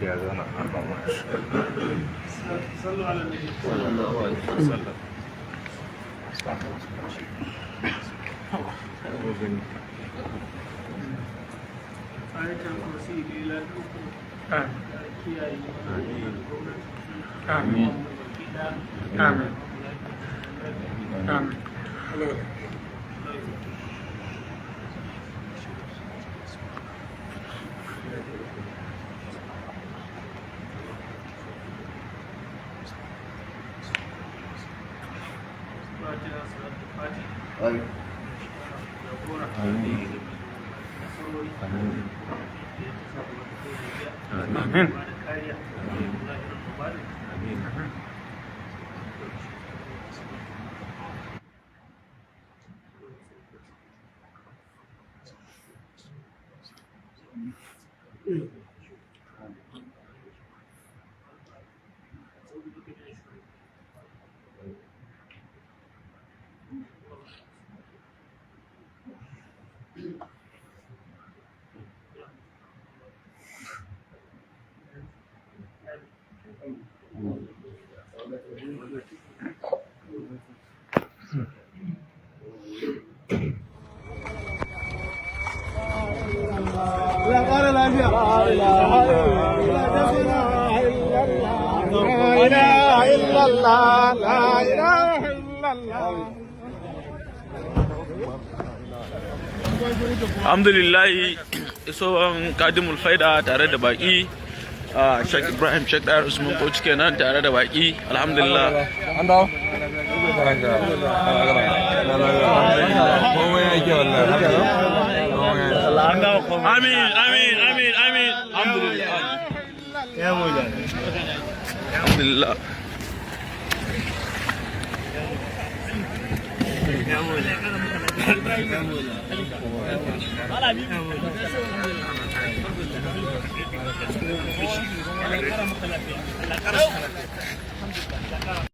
ya zauna a ba صلوا على النبي صلى الله عليه وسلم آية الكرسي إلى آمين آمين آمين آمين لا قال لا إله إلا الله لا إله إلا الله alhamdulillah isowan kadimul faida tare da baki Sheikh Ibrahim Sheikh Dayar Usman Bauchi kenan tare da baki alhamdulillah an dawo amin amin amin amin alhamdulillah ya moja alhamdulillah Alhamdulillah.